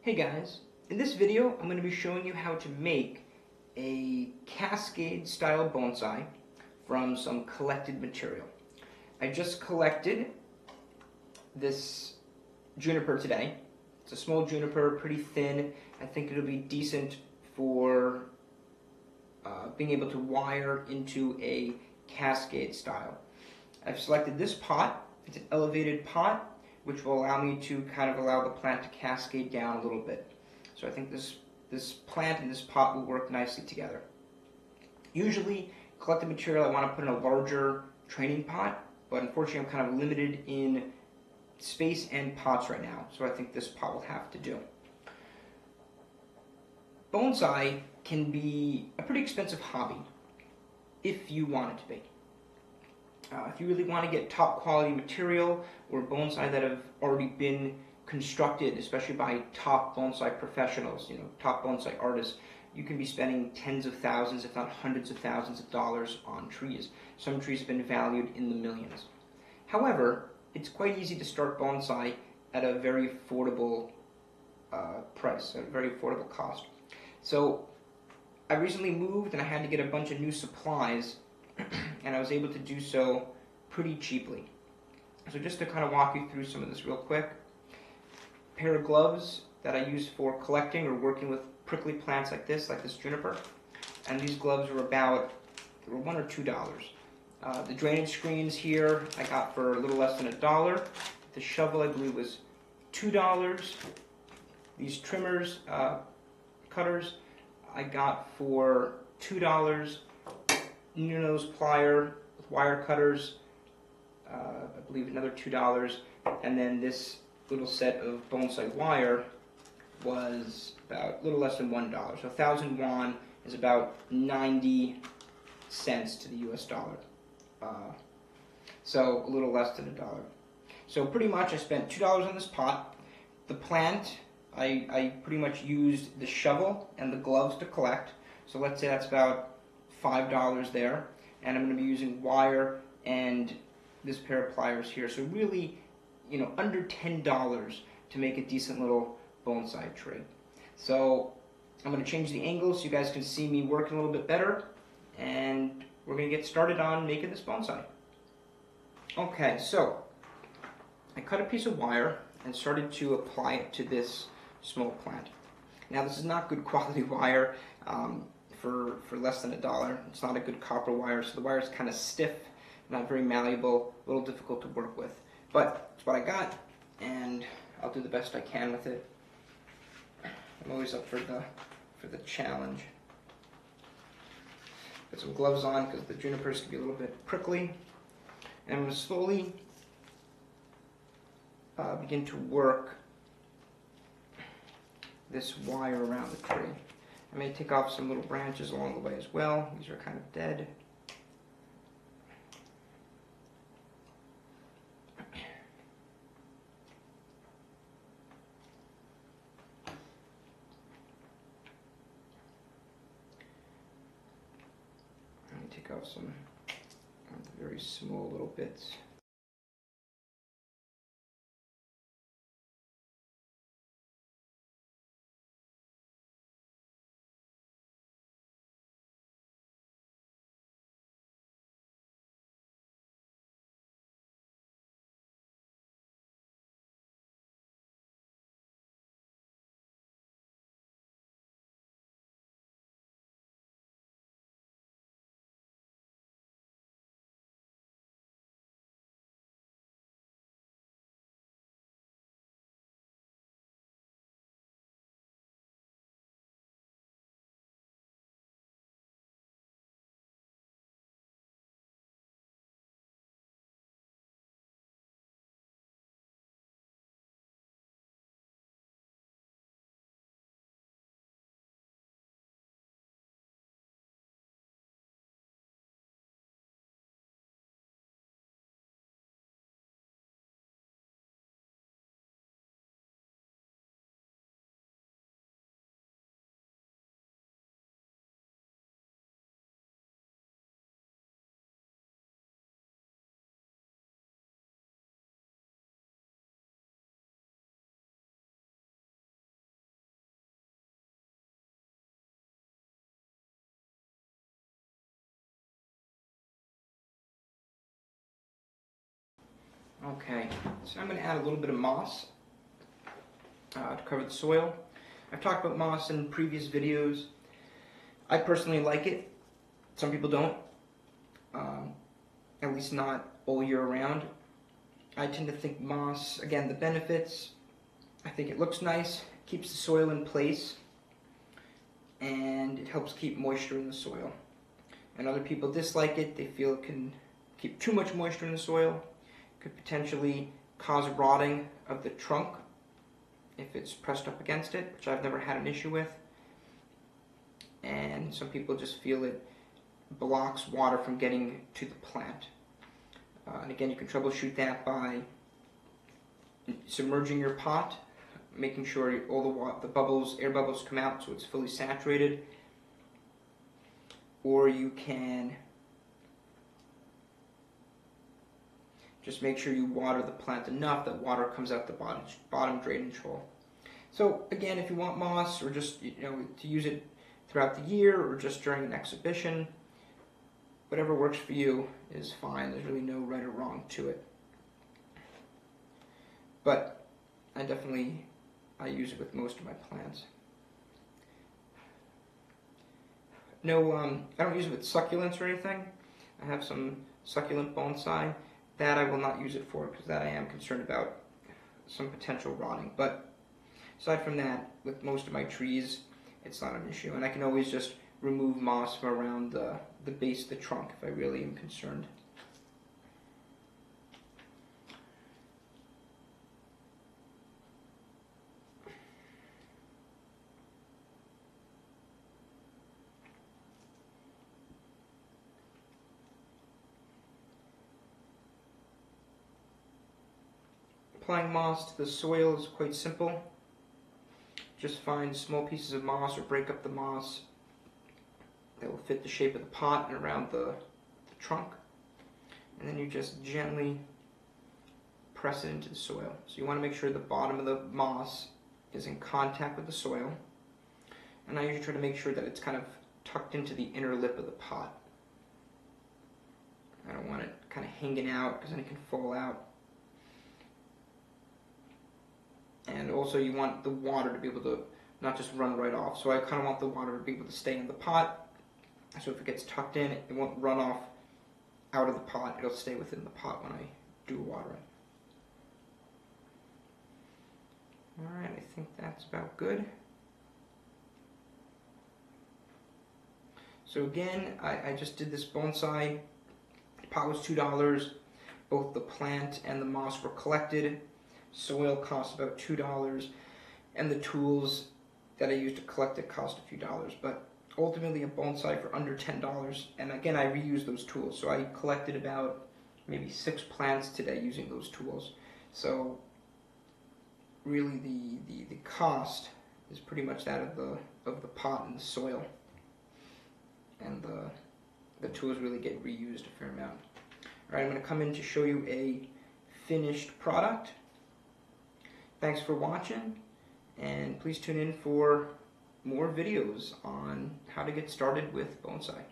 Hey guys, in this video I'm going to be showing you how to make a Cascade style bonsai from some collected material. I just collected this juniper today. It's a small juniper, pretty thin. I think it'll be decent for being able to wire into a Cascade style. I've selected this pot. It's an elevated pot, which will allow me to kind of allow the plant to cascade down a little bit. So I think this plant and this pot will work nicely together. Usually, collected material I want to put in a larger training pot, but unfortunately I'm kind of limited in space and pots right now, so I think this pot will have to do. Bonsai can be a pretty expensive hobby if you want it to be. If you really want to get top quality material or bonsai that have already been constructed, especially by top bonsai professionals, top bonsai artists, you can be spending tens of thousands, if not hundreds of thousands of dollars on trees. Some trees have been valued in the millions. However, it's quite easy to start bonsai at a very affordable price, at a very affordable cost. So I recently moved and I had to get a bunch of new supplies and I was able to do so pretty cheaply. So just to kind of walk you through some of this real quick. A pair of gloves that I use for collecting or working with prickly plants like this juniper. And these gloves were about $1 or $2. The drainage screens here I got for a little less than $1. The shovel I believe was $2. These trimmers, cutters, I got for $2. Nose plier with wire cutters, I believe another $2, and then this little set of bonsai wire was about a little less than $1. So 1,000 won is about 90 cents to the US dollar. So a little less than $1. So pretty much I spent $2 on this pot. The plant, I pretty much used the shovel and the gloves to collect. So let's say that's about $5 there, and I'm going to be using wire and this pair of pliers here. So really, under $10 to make a decent little bonsai tree. So I'm going to change the angle so you guys can see me working a little bit better, and we're going to get started on making this bonsai. Okay, so I cut a piece of wire and started to apply it to this small plant. Now this is not good quality wire. For less than $1. It's not a good copper wire, so the wire is kind of stiff, not very malleable, a little difficult to work with. But it's what I got, and I'll do the best I can with it. I'm always up for the challenge. Put some gloves on because the junipers can be a little bit prickly. And I'm going to slowly begin to work this wire around the tree. I may take off some little branches along the way as well. These are kind of dead. Let me take off some very small little bits. Okay, so I'm going to add a little bit of moss to cover the soil. I've talked about moss in previous videos. I personally like it. Some people don't, at least not all year round. I tend to think moss, again, the benefits, I think it looks nice, keeps the soil in place, and it helps keep moisture in the soil. And other people dislike it. They feel it can keep too much moisture in the soil, could potentially cause rotting of the trunk if it's pressed up against it, which I've never had an issue with. And some people just feel it blocks water from getting to the plant. And again, you can troubleshoot that by submerging your pot, making sure all the bubbles, air bubbles come out so it's fully saturated. Or you can just make sure you water the plant enough that water comes out the bottom drainage hole. So again, if you want moss, or just to use it throughout the year or just during an exhibition, whatever works for you is fine. There's really no right or wrong to it. But I use it with most of my plants. No, I don't use it with succulents or anything. I have some succulent bonsai. That I will not use it for, because that I am concerned about some potential rotting. But aside from that, with most of my trees, it's not an issue. And I can always just remove moss from around the base of the trunk if I really am concerned. Applying moss to the soil is quite simple. Just find small pieces of moss or break up the moss that will fit the shape of the pot and around the trunk. And then you just gently press it into the soil. So you want to make sure the bottom of the moss is in contact with the soil. And I usually try to make sure that it's kind of tucked into the inner lip of the pot. I don't want it kind of hanging out, because then it can fall out. And also you want the water to be able to not just run right off. So I kind of want the water to be able to stay in the pot. So if it gets tucked in, it won't run off out of the pot. It'll stay within the pot when I do watering. Alright, I think that's about good. So again, I just did this bonsai. The pot was $2. Both the plant and the moss were collected. Soil cost about $2, and the tools that I used to collect it cost a few dollars, but ultimately a bonsai for under $10. And again, I reused those tools, so I collected about maybe 6 plants today using those tools. So really the cost is pretty much that of the pot and the soil, and the tools really get reused a fair amount. Alright, I'm going to come in to show you a finished product. Thanks for watching, and please tune in for more videos on how to get started with bonsai.